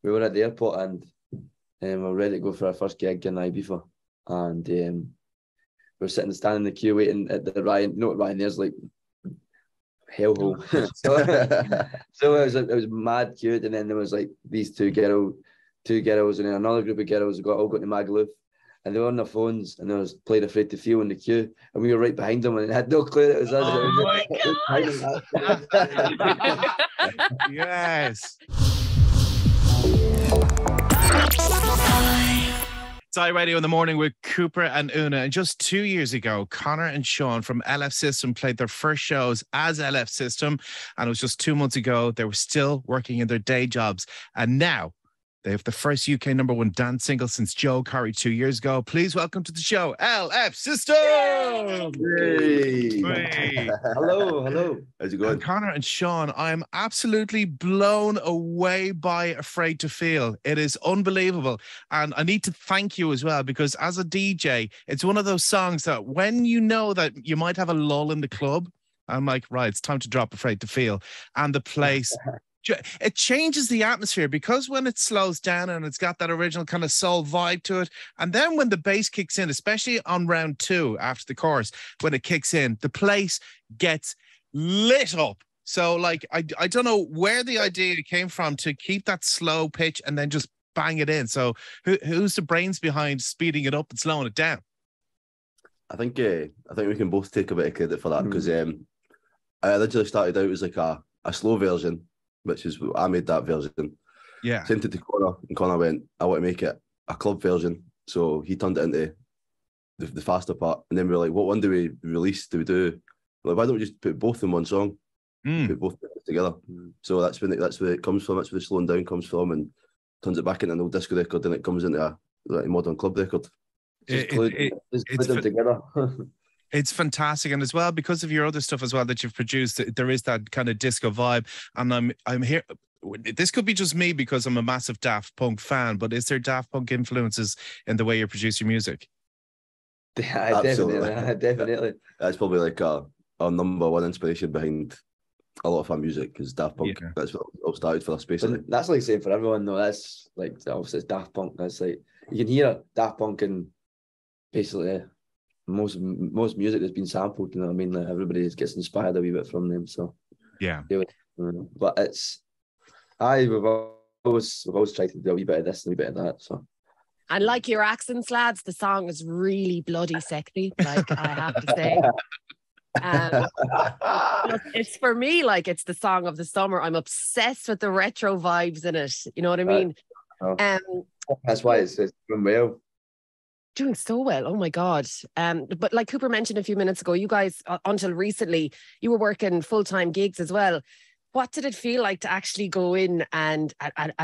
we were at the airport and we were ready to go for our first gig in Ibiza, and we were standing in the queue waiting at the Ryan. You know what Ryanair's like? Hellhole. so it was mad queued, and then there was like these two girls, and then another group of girls all got to Magaluf, and they were on their phones, and they was playing Afraid to Feel in the queue, and we were right behind them, and had no clue it was us. Oh my God! Yes. It's iRadio in the morning with Cooper and Oonagh. And just 2 years ago, Connor and Sean from LF System played their first shows as LF System. And it was just 2 months ago. They were still working in their day jobs. And now they have the first UK #1 dance single since Joe Corey 2 years ago. Please welcome to the show, LF System! Hey. Hey. Hello. How's it going? And Connor and Sean, I am absolutely blown away by Afraid to Feel. It is unbelievable. And I need to thank you as well, because as a DJ, it's one of those songs that when you know that you might have a lull in the club, I'm like, right, it's time to drop Afraid to Feel. And the place... it changes the atmosphere, because when it slows down and it's got that original kind of soul vibe to it, and then when the bass kicks in, especially on round 2 after the chorus, when it kicks in, the place gets lit up. So like I don't know where the idea came from to keep that slow pitch and then just bang it in. So who's the brains behind speeding it up and slowing it down? I think we can both take a bit of credit for that, because I originally started out as like a slow version, which is I made that version. Yeah. Sent it to Connor, and Connor went, I want to make it a club version. So he turned it into the faster part. And then we were like, what one do we release? Do we do? Like, why don't we just put both in one song? Put both together. So that's where it comes from. That's where the slowing down comes from, and turns it back into an old disco record, and it comes into a modern club record. Just put them together. It's fantastic, and as well, because of your other stuff as well that you've produced, there is that kind of disco vibe. And I'm here. This could be just me because I'm a massive Daft Punk fan, but is there Daft Punk influences in the way you produce your music? Yeah, definitely. That's probably like our #1 inspiration behind a lot of our music, because Daft Punk. Yeah. That's what all started for our space. That's like saying for everyone though. That's like obviously it's Daft Punk. That's like you can hear Daft Punk in basically most music that's been sampled, you know what I mean? Like everybody gets inspired a wee bit from them. So yeah. But we've always tried to do a wee bit of this and a wee bit of that. So, and like your accents, lads, the song is really bloody sexy, like I have to say. It's for me, like it's the song of the summer. I'm obsessed with the retro vibes in it. You know what I mean? That's why it's doing well. Doing so well. Oh my God. But like Cooper mentioned a few minutes ago, you guys, until recently, you were working full-time gigs as well. What did it feel like to actually go in and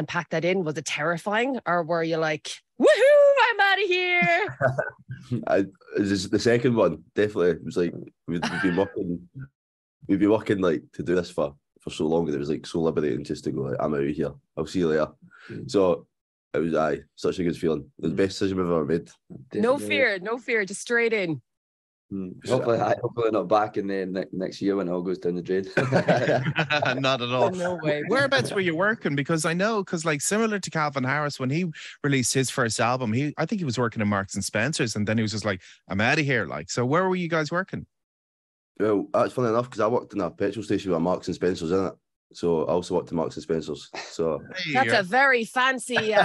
pack that in? Was it terrifying, or were you like, woohoo, I'm out of here? The second one, definitely. It was like we'd be working like to do this for so long that it was like so liberating just to go like, I'm out of here. I'll see you later. So it was such a good feeling. The best decision we've ever made. Definitely. No fear, just straight in. Hopefully not back in the next year when it all goes down the drain. Not at all. No way. Whereabouts were you working? Because I know, like similar to Calvin Harris, when he released his first album, I think he was working in Marks and Spencer's, and then he was just like, I'm out of here. Like, so where were you guys working? Well, that's funny enough, because I worked in a petrol station with Marks and Spencer's in it. So I also worked in Marks and Spencer's. So that's a very fancy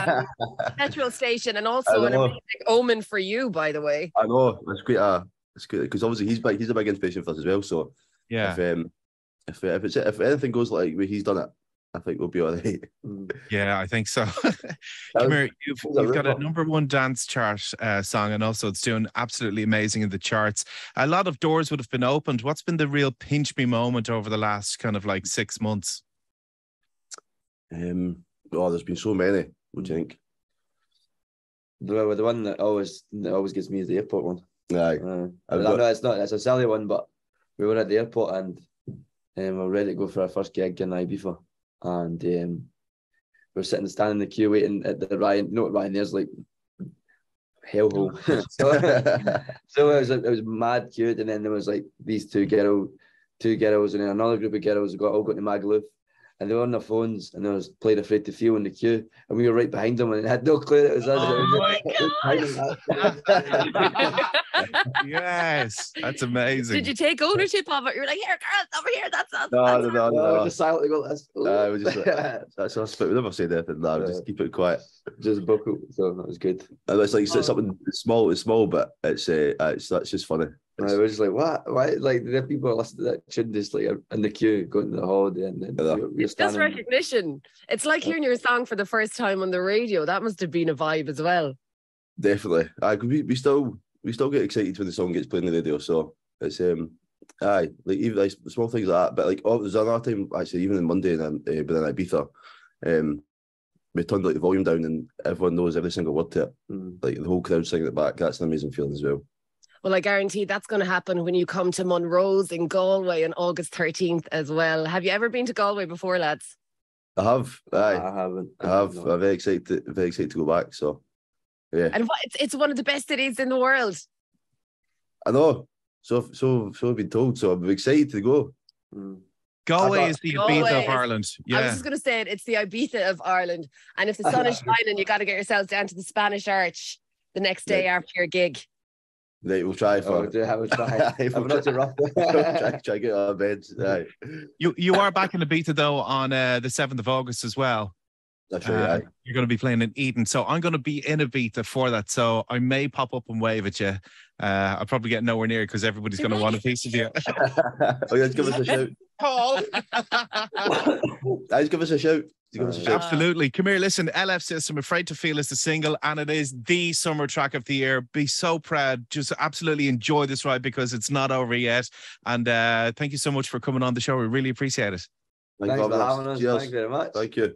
petrol station, and also an amazing omen for you, by the way. I know, it's good because obviously he's a big inspiration for us as well. So yeah, if anything goes like where he's done it, I think we'll be all right. Yeah, I think so. Come here, you've got a #1 dance chart song, and also it's doing absolutely amazing in the charts. A lot of doors would have been opened. What's been the real pinch me moment over the last kind of like 6 months? There's been so many. What do you think? The one that always gets me is the airport one. Aye. I know it's a silly one, but we were at the airport and we were ready to go for our first gig in Ibiza. And we were standing in the queue waiting at the Ryan. You know what Ryanair's like? Hellhole. so it was mad queued, and then there was like these two girls, and then another group of girls all got to Magaluf, and they were on their phones, and they was playing Afraid to Feel in the queue, and we were right behind them, and had no clue it was us. Yes, that's amazing. Did you take ownership of it? You're like, here, girls, over here. That's us. No. Just silently go, that's we just that's us, but we never said anything. No, we just keep it quiet. Just buckle. So that was good. And it's like something small, but it's that's just funny. I was just like, what? Why? Like, the people are listening to that tune just like in the queue, going to the holiday, and then it's just recognition. It's like hearing your song for the first time on the radio. That must have been a vibe as well. Definitely. We still get excited when the song gets played on the radio. So it's like even like small things like that. But like, there's another time actually, even on Monday, and then but in Ibiza, we turned like the volume down, and everyone knows every single word to it. Like the whole crowd singing it back. That's an amazing feeling as well. Well, I guarantee that's going to happen when you come to Monroes in Galway on August 13th as well. Have you ever been to Galway before, lads? I have. I haven't. I have. I'm very excited to go back. So, yeah. And it's one of the best cities in the world. I know. So I've been told. So I'm excited to go. Galway is the Ibiza of Ireland. Yeah. I was just going to say it's the Ibiza of Ireland. And if the sun is shining, you got to get yourselves down to the Spanish Arch the next day after your gig. Right, we'll try for it. We'll try. I'm not too rough. try to get out of bed. Right. You are back in Ibiza though on the 7th of August as well. That's right. You're going to be playing in Eden, so I'm going to be in Ibiza for that. So I may pop up and wave at you. I'll probably get nowhere near because everybody's going to want a piece of you. Oh, yeah, give us a shout, Paul. Give us a shout. Absolutely. Come here, listen. LF System, Afraid to Feel is the single, and it is the summer track of the year. Be so proud. Just absolutely enjoy this ride because it's not over yet. And thank you so much for coming on the show. We really appreciate it. Thanks for having us. Thank you very much. Thank you.